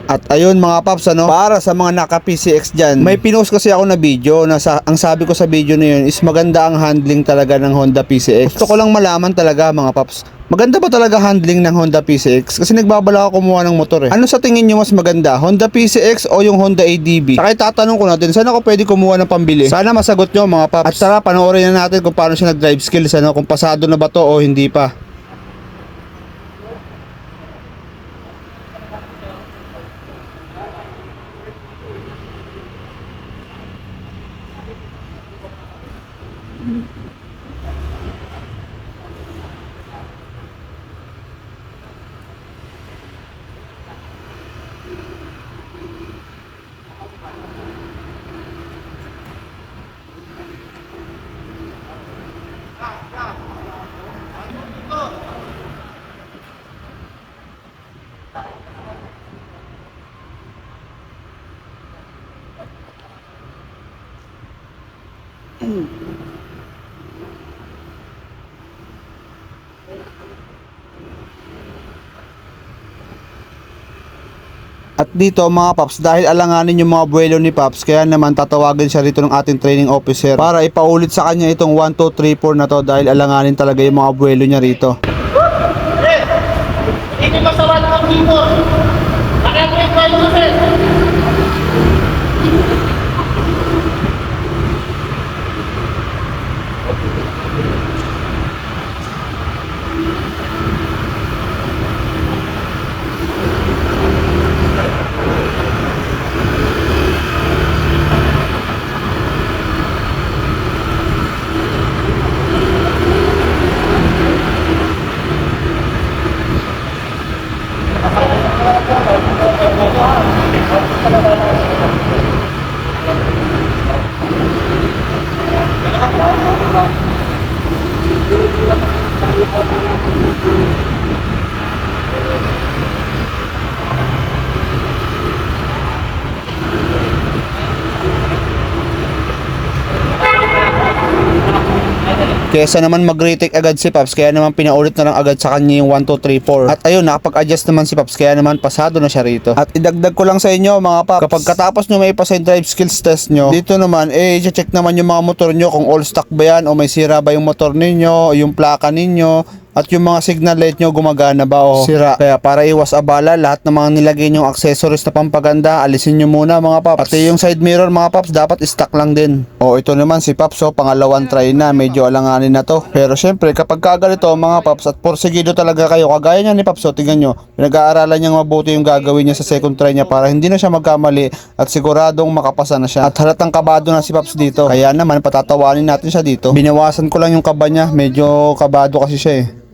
At ayun mga paps, para sa mga naka PCX dyan, may pinost kasi ako na video na ang sabi ko sa video na yun is maganda ang handling talaga ng Honda PCX. Gusto ko lang malaman talaga mga paps, maganda ba talaga handling ng Honda PCX? Kasi nagbabala ako kumuha ng motor eh. Ano sa tingin nyo mas maganda? Honda PCX o yung Honda ADB? Saka tatanong ko natin, saan ako pwede kumuha ng pambili? Sana masagot nyo mga paps. At tara, panoorin na natin kung paano siya nag-drive skills, kung pasado na ba to o hindi pa. At dito mga paps, dahil alanganin yung mga buwelo ni Paps, kaya naman tatawagin siya rito ng ating training officer para ipaulit sa kanya itong 1, 2, 3, 4 na to, dahil alanganin talaga yung mga buwelo niya rito. Hindi masama ng keyboard. Kaya mo yung kwento kasi. Kesa naman mag-retake agad si Paps, kaya naman pinaulit na lang agad sa kanya yung 1, 2, 3, 4. At ayun, nakapag-adjust naman si Paps, kaya naman pasado na siya rito. At idagdag ko lang sa inyo mga Paps, kapag katapos nyo may ipasa yung drive skills test nyo, dito naman i-check naman yung mga motor nyo kung all stock ba yan o may sira ba yung motor ninyo, yung plaka ninyo, at yung mga signal light nyo gumagana ba o sira. Kaya para iwas abala, lahat ng mga nilagay nyong accessories na pampaganda, alisin nyo muna mga Paps. Pati yung side mirror mga Paps, dapat stock lang din. O ito naman si Paps, pangalawang try na, medyo alanganin na to. Pero syempre kapag kagalito mga Paps at porsigido talaga kayo, kagaya niya ni Paps, tingnan nyo, pinag-aaralan niyang mabuti yung gagawin niya sa second try niya para hindi na siya magkamali at siguradong makapasa na siya. At halatang kabado na si Paps dito, kaya naman patatawanin natin siya dito. Binawasan ko lang yung kaba niya, medyo kabado kasi siya eh.